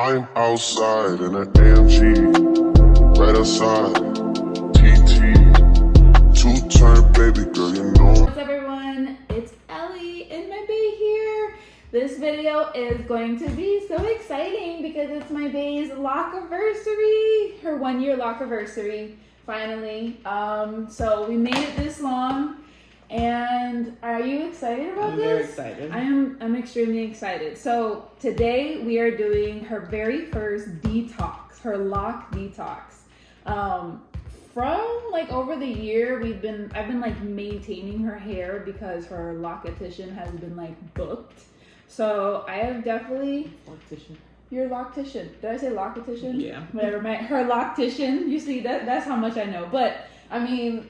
I'm outside in an AMG, right outside, TT, two-turn baby girl, you know. What's up everyone, it's Ellie and my bae here. This video is going to be so exciting because it's my bae's Locaversary, her 1-year Locaversary, finally. So we made it this long. And are you excited about this? I'm very excited. I'm extremely excited. So today we are doing her very first detox, her lock detox. From like over the year, I've been like maintaining her hair because her loctician has been like booked. So I have definitely your loctician. Did I say loctician? Yeah. Whatever. Her loctician. You see that's how much I know. But I mean,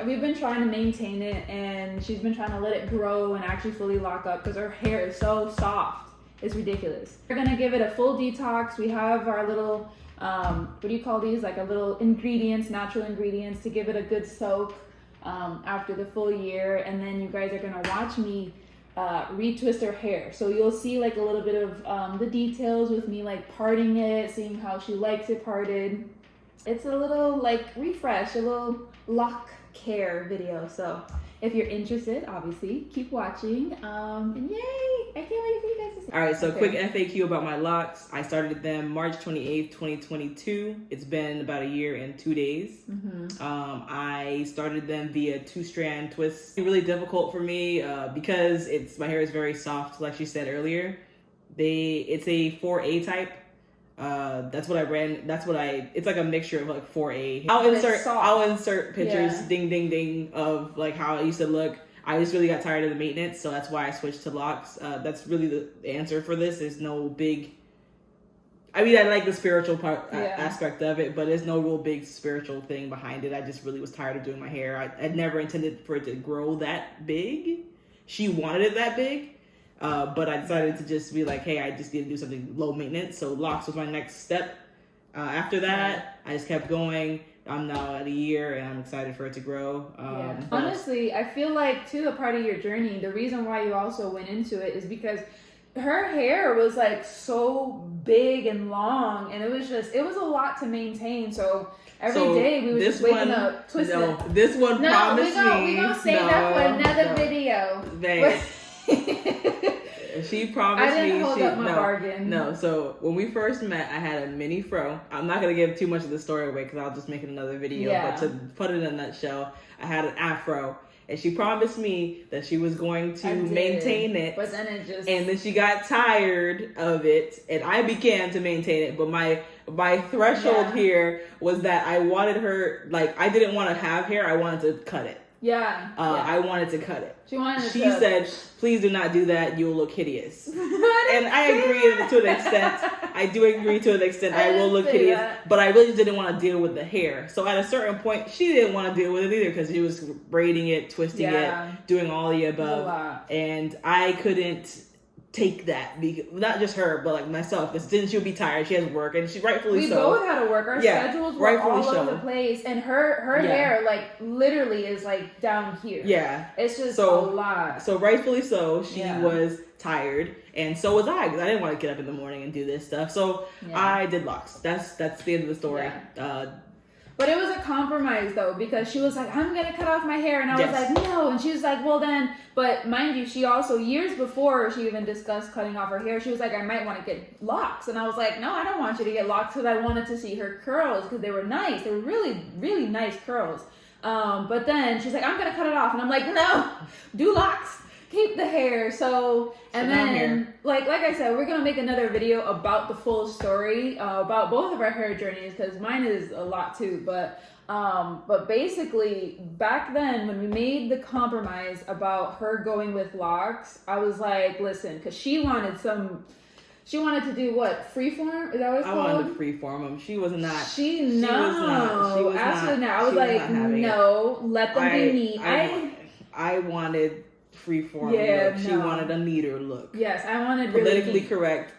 we've been trying to maintain it, and she's been trying to let it grow and actually fully lock up because her hair is so soft. It's ridiculous. We're gonna give it a full detox. We have our little, what do you call these? Like a little ingredients, natural ingredients to give it a good soak after the full year. And then you guys are gonna watch me retwist her hair. So you'll see like a little bit of the details with me like parting it, seeing how she likes it parted. It's a little like refresh, a little lock care video. So if you're interested, obviously keep watching. And yay! I can't wait for you guys to see. All right, so quick FAQ about my locks. I started them March 28th, 2022. It's been about a year and 2 days. I started them via 2-strand twists. It's really difficult for me because my hair is very soft, like she said earlier. It's a 4A type. That's what I ran. It's like a mixture of like 4A. I'll insert pictures, ding, ding, ding, of like how I used to look. I just really got tired of the maintenance, so that's why I switched to locks. That's really the answer for this. There's no big, I mean, I like the spiritual part aspect of it, but there's no real big spiritual thing behind it. I just really was tired of doing my hair. I never intended for it to grow that big. She wanted it that big. But I decided to just be like, hey, I just need to do something low maintenance. So locks was my next step. After that, I just kept going. I'm now at a year and I'm excited for it to grow. Honestly, I feel like too, a part of your journey, the reason why you also went into it is because her hair was like so big and long, and it was a lot to maintain. So every day we were just waking up, twisting. No, this one promised me. We're going to save that for another video. She promised me. I didn't hold up my bargain. No, so when we first met, I had a mini fro. I'm not going to give too much of the story away because I'll just make it another video. Yeah. But to put it in a nutshell, I had an afro. And she promised me that she was going to maintain it. But then it just... And then she got tired of it. And I began to maintain it. But my threshold here was that I wanted her... Like, I didn't want to have hair. I wanted to cut it. I wanted to cut it. She said, please do not do that. You'll look hideous. And I agree to an extent. I do agree to an extent. I will look hideous. But I really just didn't want to deal with the hair. So at a certain point, she didn't want to deal with it either because she was braiding it, twisting it, doing all the above. And I couldn't take that, because not just her but like myself, because then she'll be tired, she has work, and she rightfully so. We both had to work, our schedules were all over the place, and her hair like literally is like down here. It's just a lot. So rightfully so, she was tired, and so was I, because I didn't want to get up in the morning and do this stuff. So I did locks. That's the end of the story. But it was a compromise though, because she was like, I'm going to cut off my hair. And I was like, no. And she was like, well then, but mind you, she also, years before she even discussed cutting off her hair, she was like, I might want to get locks. And I was like, no, I don't want you to get locks, because I wanted to see her curls, because they were nice. They were really, really nice curls. But then she's like, I'm going to cut it off. And I'm like, no, do locks. Keep the hair. So then like I said, we're gonna make another video about the full story about both of our hair journeys, because mine is a lot too. But basically back then when we made the compromise about her going with locks, I was like, listen, because she wanted to do what? Freeform? Is that what it's called? I wanted to freeform them. She was not. Absolutely not. I was like, no, let them be neat. I wanted freeform look. She wanted a neater look. Yes, I wanted politically correct.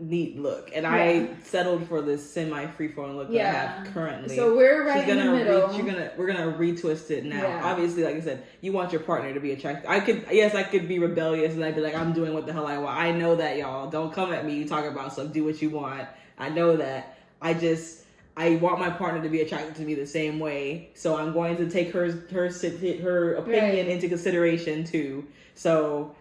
neat look, and I settled for this semi freeform look that I have currently. So we're right in the middle. We're gonna retwist it now. Obviously, like I said, you want your partner to be attractive. I could be rebellious and I'd be like, I'm doing what the hell I want. I know that, y'all. Don't come at me. You talk about stuff. Do what you want. I know that. I want my partner to be attracted to me the same way, so I'm going to take her opinion into consideration too. So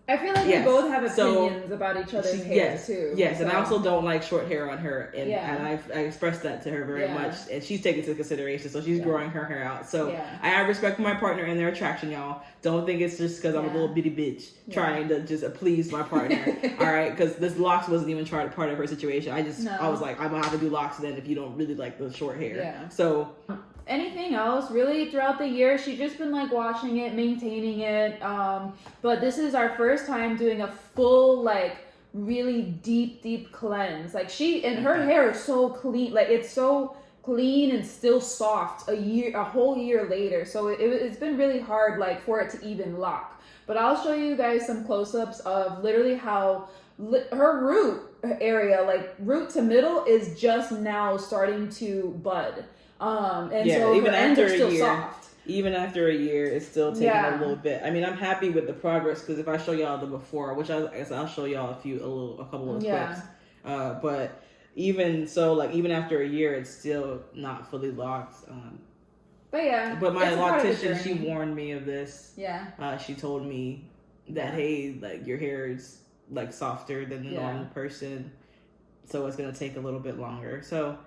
I feel like we both have opinions about each other's hair too. Yes, and I also don't like short hair on her, and I expressed that to her very much, and she's taking into consideration, so she's growing her hair out. So I have respect for my partner and their attraction, y'all. Don't think it's just because I'm a little bitty bitch trying to just please my partner. All right, because this locks wasn't even part of her situation. I was like, I'm gonna have to do locks then if you don't really like the short hair. Yeah. So. Anything else really throughout the year, she's just been like washing it, maintaining it, but this is our first time doing a full like really deep cleanse. Like her hair is so clean, like it's so clean and still soft a whole year later, so it's been really hard like for it to even lock. But I'll show you guys some close-ups of literally how her root area, like root to middle, is just now starting to bud. And so even after are still soft. Even after a year, it's still taking a little bit. I mean, I'm happy with the progress because if I show y'all the before, which I guess I'll show y'all a couple of clips. But even so, like even after a year, it's still not fully locked. But my loctician, she warned me of this. She told me that hey, like your hair is like softer than the normal person, so it's gonna take a little bit longer. So.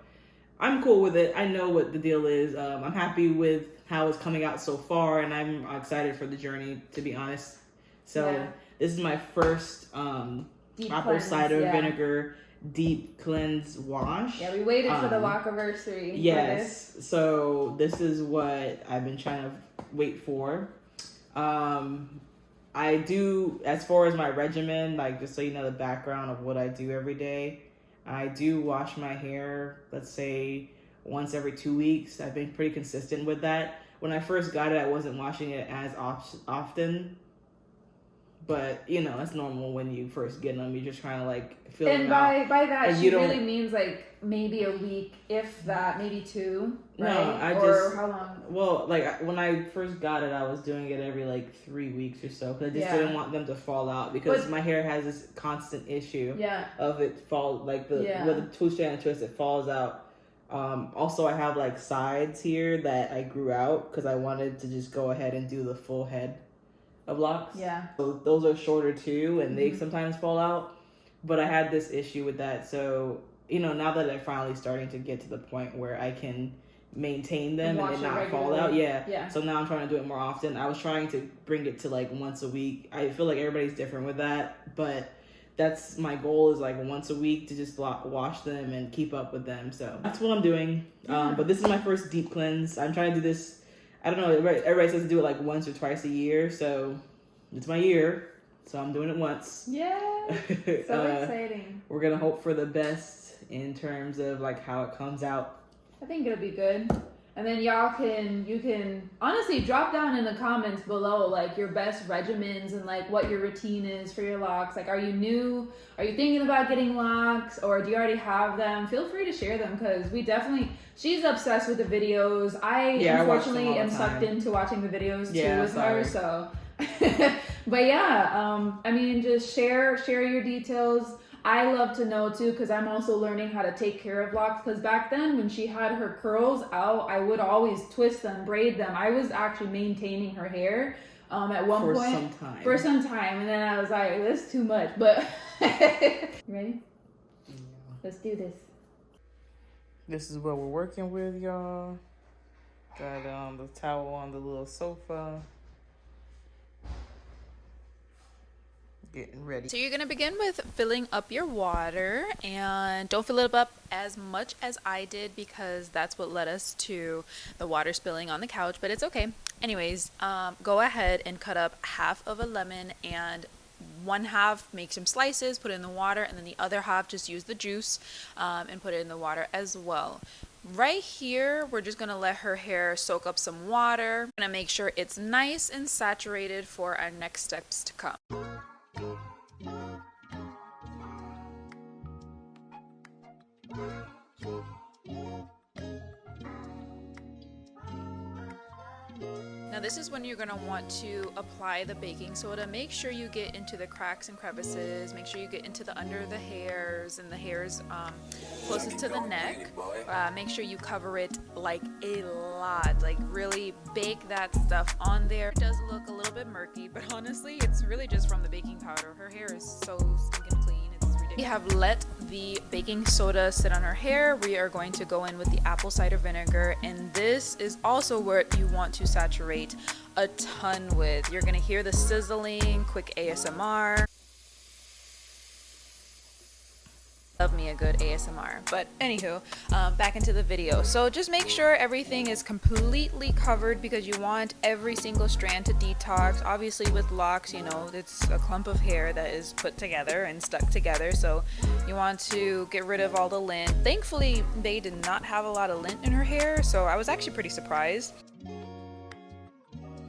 I'm cool with it. I know what the deal is. I'm happy with how it's coming out so far, and I'm excited for the journey, to be honest. So this is my first apple cider vinegar deep cleanse wash. Yeah, we waited for the Locaversary. Yes. So this is what I've been trying to wait for. I do, as far as my regimen, like just so you know the background of what I do every day, I do wash my hair, let's say, once every 2 weeks. I've been pretty consistent with that. When I first got it, I wasn't washing it as often. But, you know, that's normal when you first get them. You're just trying to, like, feel them out. And by that, she really means, like, maybe a week, if that, maybe 2, right? Or how long? Well, like, when I first got it, I was doing it every, like, 3 weeks or so. Because I just didn't want them to fall out. Because my hair has this constant issue of it fall, like, with the two-strand twist, it falls out. Also, I have, like, sides here that I grew out because I wanted to just go ahead and do the full head of locks. So those are shorter too, and they sometimes fall out. But I had this issue with that, so you know, now that I'm finally starting to get to the point where I can maintain them and they not fall out. So now I'm trying to do it more often. I was trying to bring it to like once a week. I feel like everybody's different with that, but that's my goal, is like once a week to just wash them and keep up with them. So that's what I'm doing. But this is my first deep cleanse. I'm trying to do this. I don't know, everybody says to do it like once or twice a year, so it's my year, so I'm doing it once. Yeah, so exciting. We're going to hope for the best in terms of like how it comes out. I think it'll be good. And then you can honestly drop down in the comments below like your best regimens and like what your routine is for your locks. Like, are you new? Are you thinking about getting locks, or do you already have them? Feel free to share them, because she's obsessed with the videos. I unfortunately am sucked into watching the videos too with her. So, but I mean, just share your details. I love to know too, because I'm also learning how to take care of locks. Because back then, when she had her curls out, I would always twist them, braid them. I was actually maintaining her hair at one point for some time, and then I was like, "That's too much." But ready? Yeah. Let's do this. This is what we're working with, y'all. Got the towel on the little sofa. Getting ready. So you're going to begin with filling up your water, and don't fill it up as much as I did, because that's what led us to the water spilling on the couch, but it's okay. Anyways, go ahead and cut up half of a lemon, and one half make some slices, put it in the water, and then the other half just use the juice and put it in the water as well. Right here, we're just going to let her hair soak up some water. We're going to make sure it's nice and saturated for our next steps to come. Now this is when you're going to want to apply the baking soda. Make sure you get into the cracks and crevices. Make sure you get into the under the hairs and the hairs closest to the neck. Make sure you cover it like a lot. Like really bake that stuff on there. It does look a little bit murky, but honestly it's really just from the baking powder. Her hair is so stinking clean. We have let the baking soda sit on her hair. We are going to go in with the apple cider vinegar, and this is also what you want to saturate a ton with. You're going to hear the sizzling, quick ASMR. Love me a good ASMR. But anywho, back into the video. So just make sure everything is completely covered because you want every single strand to detox. Obviously with locks, you know, it's a clump of hair that is put together and stuck together, so you want to get rid of all the lint. Thankfully they did not have a lot of lint in her hair, so I was actually pretty surprised.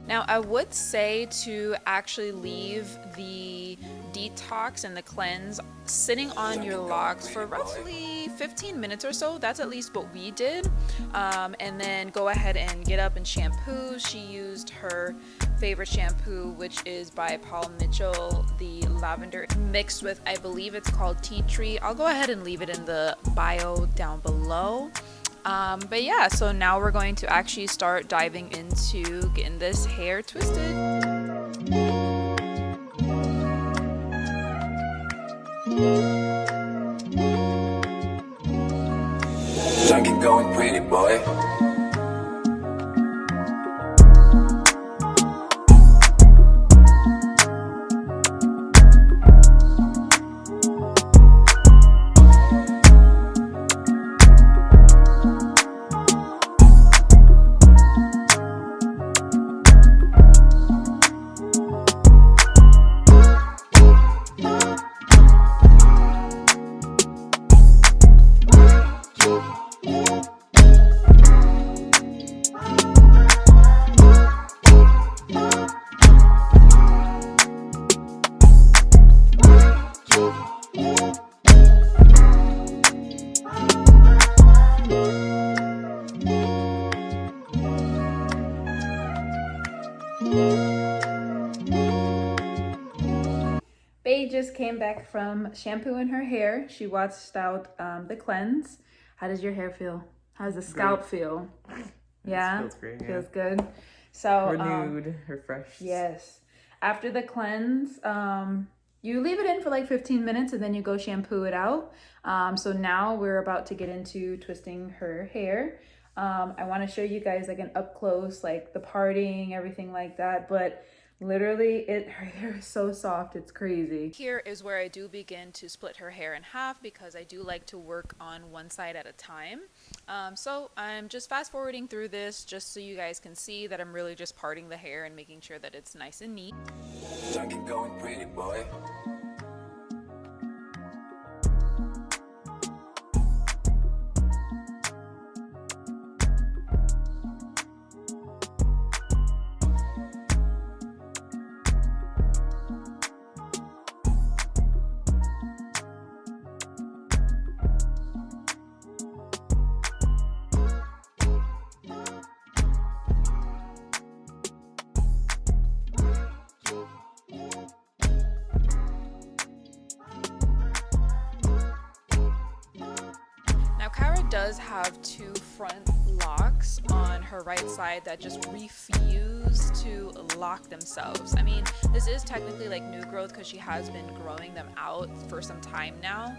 Now I would say to actually leave the detox and the cleanse sitting on your locks for roughly 15 minutes or so. That's at least what we did. And then go ahead and get up and shampoo. She used her favorite shampoo, which is by Paul Mitchell, the lavender mixed with, I believe it's called tea tree. I'll go ahead and leave it in the bio down below. But yeah, so now we're going to actually start diving into getting this hair twisted. Like it going pretty, boy. Bae just came back from shampooing her hair. She watched out the cleanse. How does your hair feel? How does the scalp feel? Yeah, feels great. Yeah. Feels good. So renewed, refreshed. Yes. After the cleanse, you leave it in for like 15 minutes and then you go shampoo it out. So now we're about to get into twisting her hair. I want to show you guys like an up close, like the parting, everything like that. But literally her hair is so soft, it's crazy. Here is where I do begin to split her hair in half because I do like to work on one side at a time. So I'm just fast forwarding through this just so you guys can see that I'm really just parting the hair and making sure that it's nice and neat. Like it going pretty, boy. Does have two front locks on her right side that just refuse to lock themselves. I mean, this is technically like new growth because she has been growing them out for some time now,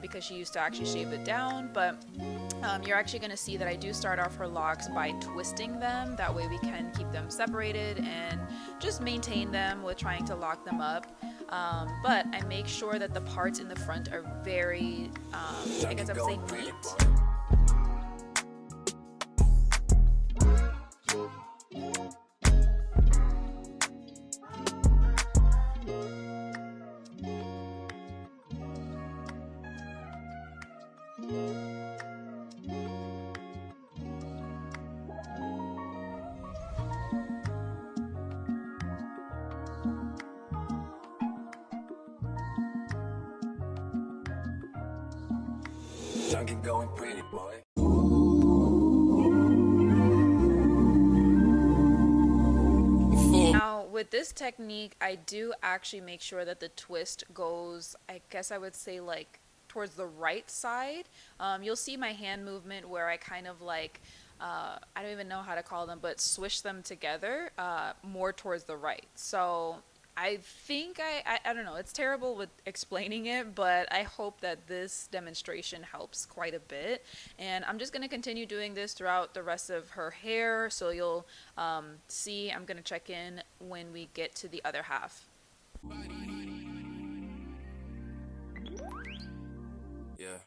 because she used to actually shave it down, but you're actually going to see that I do start off her locks by twisting them. That way we can keep them separated and just maintain them with trying to lock them up. But I make sure that the parts in the front are very, I guess I would say neat. Junkie going pretty boy. Now, with this technique, I do actually make sure that the twist goes, I guess I would say, like, towards the right side. You'll see my hand movement where I kind of like, I don't even know how to call them, but swish them together more towards the right. So I think I don't know, it's terrible with explaining it, but I hope that this demonstration helps quite a bit. And I'm just going to continue doing this throughout the rest of her hair, so you'll see. I'm going to check in when we get to the other half. Yeah.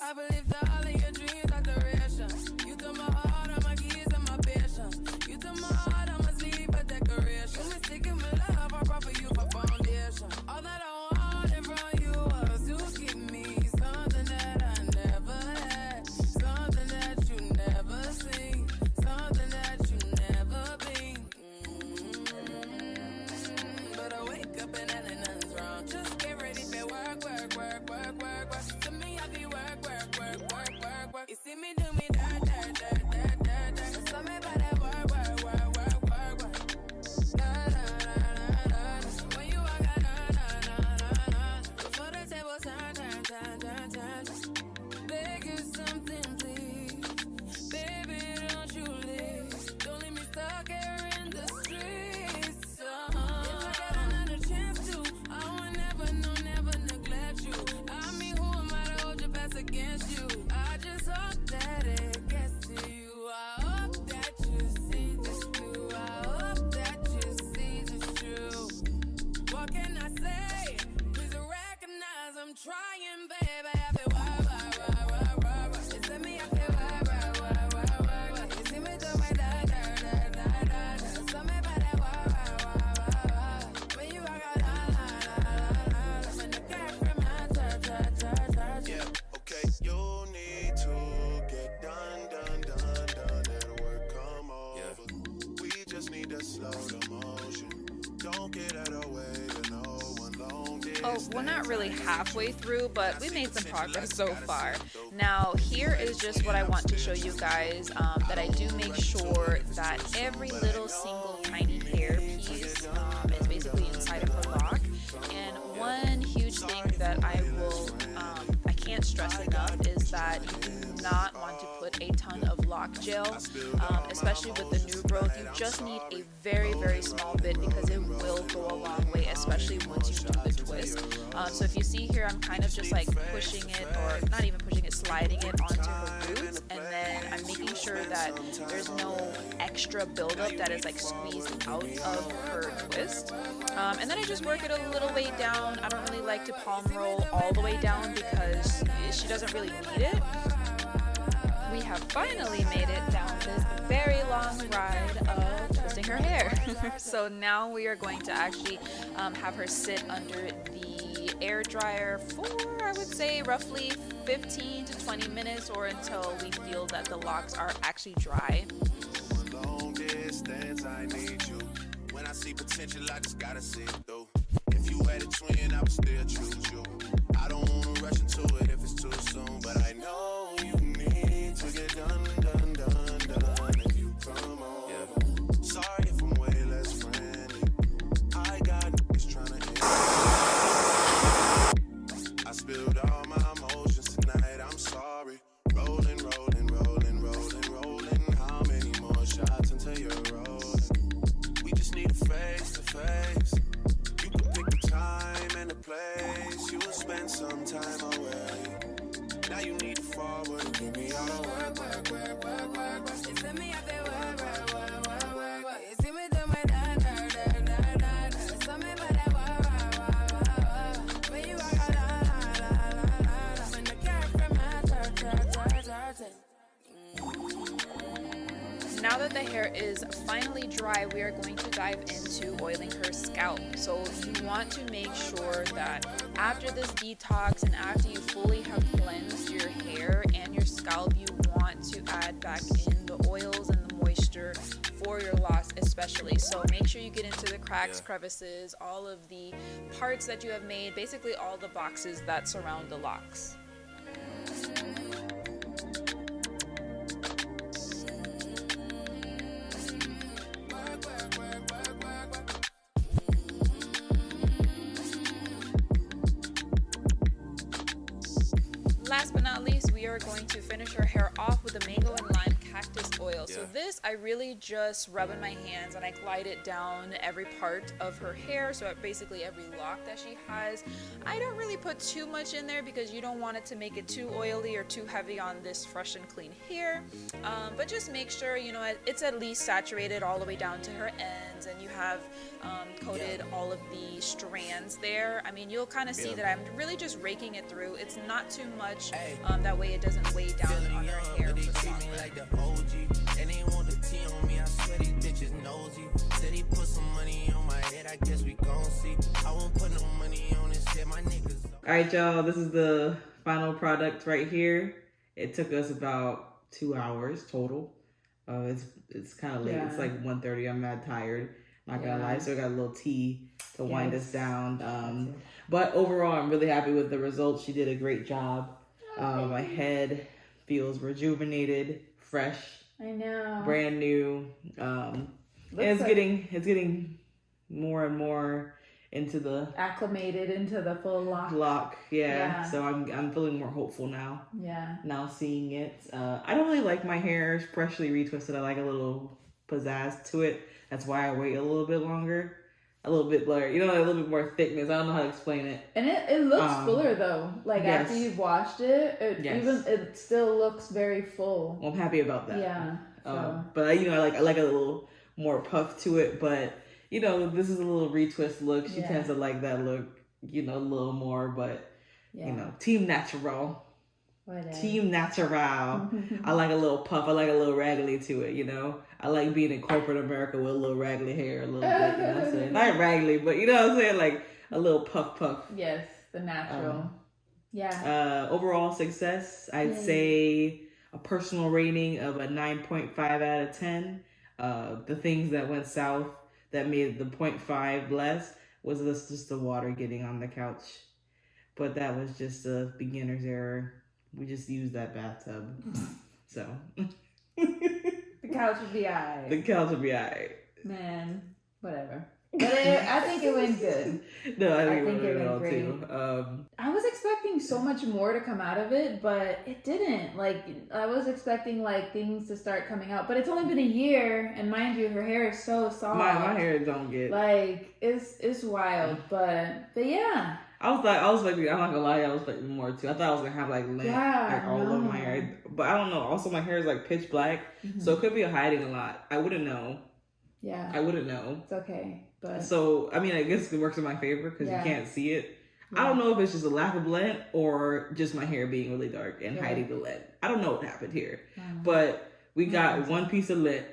I believe that all of your dreams are duration. You took my heart, all my keys, and my patience. You took my heart, I must leave a decoration. You mistaken my love, I brought for you for foundation. All that I wanted from you was to give me something that I never had, something that you never seen, something that you never been. But I wake up and nothing's wrong. Just get ready for work, work, work, work, work, work. To me, I be work, work, work, work, work, work. You see me do me dirt, dirt, dirt, dirt, dirt, dirt. So me by that work, work, work, work, work, work. Na, na, na, na, na, na. When you walk out, na, na, na, na, na. Before the table turn, turn, turn, turn, turn, turn. Beg you something, please. Baby, don't you leave. Don't leave me stuck here in the streets. If I get another chance to, I will never, no, never neglect you. I mean, who am I to hold your best against you? I just hope that it gets to you. I hope that you see this through. I hope that you see this true. What can I say? Please recognize I'm trying, baby. I feel why. You send me, I feel why. You see me do my da. So me by that why. When you walk out, la. When the cat from my touch. Yeah, okay, you need to get done. That'll work, come over. We just need to slow the motion. Don't get out of way to no one long distance. Oh, we're not really halfway through, but we made some progress so far. Now, here is just what I want to show you guys, that I do make sure that every little single tiny hair piece is basically inside of her lock. And one huge thing that I can't stress enough is that you do not want to put a ton of lock gel, especially with the new growth. You just need a very, very small bit because it will go a long way, especially once you do the twist. So if you see here, I'm kind of just like pushing it, or not even pushing it, sliding it onto her roots, and then I'm making sure that there's no extra buildup that is like squeezed out of her twist. And then I just work it a little way down. I don't really like to palm roll all the way down because she doesn't really need it. We have finally made it down this very long ride of twisting her hair. So now we are going to actually have her sit under the air dryer for, I would say, roughly 15 to 20 minutes, or until we feel that the locks are actually dry. Long distance, I need you. When I see potential, I just gotta see it through. If you had a twin, I would still choose you. I don't wanna rush into it if it's too soon, but I know you need to get done. If you come on, yeah. Sorry if I'm way less friendly. I got niggas tryna hit. I spilled all my emotions tonight. I'm sorry. Rolling. How many more shots until you're rolling? We just need a face to face. You can pick the time and the place. You will spend some time away. Now you need to forward and give me all the work. You send me out there, work. You see me do my da. So me by that work. When you walk out, la. When the cat from my now that the hair is finally dry, we are going to dive into oiling her scalp. So you want to make sure that after this detox and after you fully have cleansed your hair and your scalp, you want to add back in the oils and the moisture for your locks especially. So make sure you get into the cracks, crevices, all of the parts that you have made, basically all the boxes that surround the locks. Last but not least, we are going to finish her hair off with the mango and lime cactus oil. So this, I really just rub in my hands and I glide it down every part of her hair, so basically every lock that she has. I don't really put too much in there because you don't want it to make it too oily or too heavy on this fresh and clean hair. But just make sure, you know, it's at least saturated all the way down to her ends, and you have coated all of the strands there. I mean, you'll kind of see that I'm really just raking it through. It's not too much, that way it doesn't weigh down on her hair for long. Like the OG, and they want the tea on me. I swear these bitches nosy. Said he put some money on my head. I guess we gon' see. I won't put no money on this shit. My niggas. All right, y'all. This is the final product right here. It took us about 2 hours total. It's kind of late. It's like 1:30. I'm mad tired. Not gonna lie. So I got a little tea to wind us down. But overall, I'm really happy with the results. She did a great job. My head feels rejuvenated, fresh. I know. Brand new. And it's getting more and more into the acclimated into the full lock. Yeah. So I'm feeling more hopeful now. Yeah. Now seeing it. I don't really like my hair freshly retwisted. I like a little pizzazz to it. That's why I wait a little bit longer. A little bit blurry, a little bit more thickness. I don't know how to explain it. And it looks fuller though. Like after you've washed it, it still looks very full. Well, I'm happy about that. Yeah. But I like a little more puff to it. But this is a little retwist look. She tends to like that look, a little more. But team natural. Team natural. I like a little puff. I like a little raggedy to it, I like being in corporate America with a little raggedy hair a little bit, what I'm saying? Not raggedy, but you know what I'm saying? Like a little puff. Yes, the natural. Overall success, I'd say a personal rating of a 9.5 out of 10. The things that went south that made the 0.5 less was just the water getting on the couch. But that was just a beginner's error. We just used that bathtub. So. The couch would be alright. The couch would be alright. Man, whatever. But I think it went good. No, I think it went great. Too. I was expecting so much more to come out of it, but it didn't. Like, I was expecting, things to start coming out. But it's only been a year, and mind you, her hair is so soft. My hair don't get... It's wild, but yeah. I was expecting, I'm not gonna lie, I was expecting more too. I thought I was gonna have lint all over my hair. But I don't know. Also, my hair is pitch black, so it could be hiding a lot. I wouldn't know. Yeah. I wouldn't know. It's okay. But so, I mean, I guess it works in my favor because you can't see it. Yeah. I don't know if it's just a lack of lint or just my hair being really dark and hiding the lint. I don't know what happened here. But we got one piece of lint.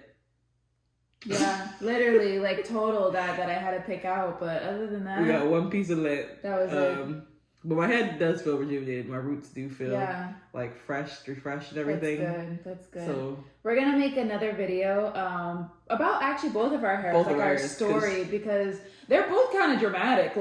Yeah, literally, total that I had to pick out. But other than that, we got one piece of lint. That was it. But my head does feel rejuvenated. My roots do feel fresh, refreshed, and everything. That's good. So we're gonna make another video about actually both of our hairs, our story, because they're both kind of dramatic.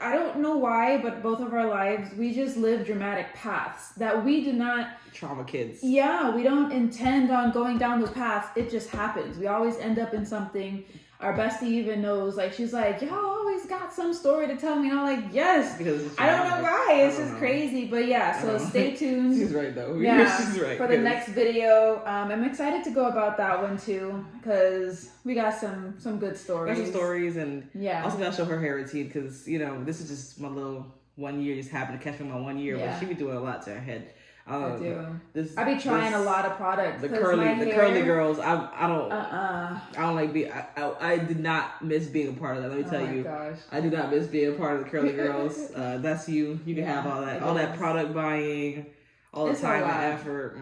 I don't know why, but both of our lives, we just live dramatic paths that we do not... Trauma kids. Yeah, we don't intend on going down those paths. It just happens. We always end up in something. Our bestie even knows, she's like, y'all always got some story to tell me. And I'm like, yes. Because I don't know why. It's just crazy. But yeah, so stay tuned. She's right, though. Yeah, she's right. For the next video. I'm excited to go about that one, too, because we got some good stories. Got some stories, and also got to show her hair routine, because, this is just my little 1 year. Just happened to catch me my 1 year, but she be doing a lot to her head. I do. I be trying a lot of products. The curly girls. I don't like being. I did not miss being a part of that. Let me tell you. Gosh. I do not miss being a part of the curly girls. That's you. You can have all that. All that product buying, all the time and effort.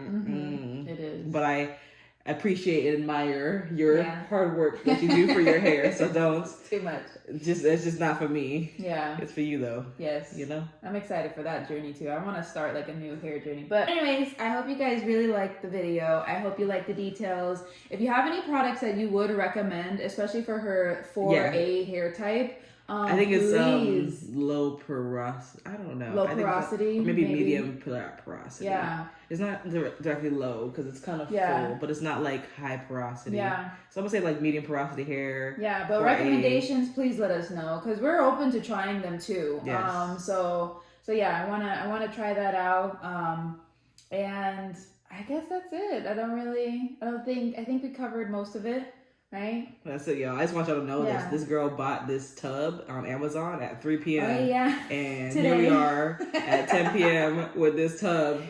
It is. But appreciate and admire your hard work that you do for your hair. So don't. Too much. It's just not for me. Yeah. It's for you though. Yes. You know? I'm excited for that journey too. I want to start like a new hair journey. But anyways, I hope you guys really liked the video. I hope you like the details. If you have any products that you would recommend, especially for her 4A hair type, I think it's low porosity. I don't know. Low porosity, maybe medium porosity. Yeah, it's not directly low because it's kind of full, but it's not like high porosity. Yeah, so I'm gonna say like medium porosity hair. Yeah, but recommendations, please let us know because we're open to trying them too. Yes. So yeah, I wanna try that out. And I guess that's it. I think we covered most of it. Right? That's it, y'all. I just want y'all to know this girl bought this tub on Amazon at 3 p.m. Oh, yeah. And today. Here we are at 10 p.m. with this tub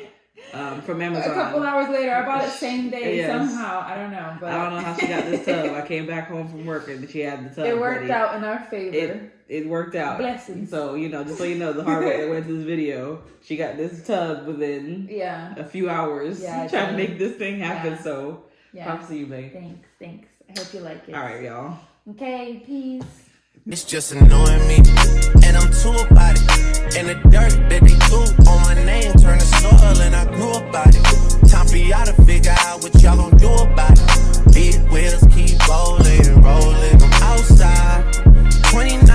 from Amazon. A couple hours later, I bought it same day somehow. I don't know. But I don't know how she got this tub. I came back home from work and she had the tub. It worked out in our favor. It worked out. Blessings. So, just so you know, the hard work that went to this video, she got this tub within a few hours trying to make this thing happen. Yeah. So, props to you, babe. Thanks. I hope you like it. All right, y'all. Okay, peace. It's just annoying me, and I'm too about it. And the dirt that they threw on my name turned to soil, and I grew about it. Time for y'all to figure out what y'all gonna do about it. Big wheels keep rolling, I'm outside. 29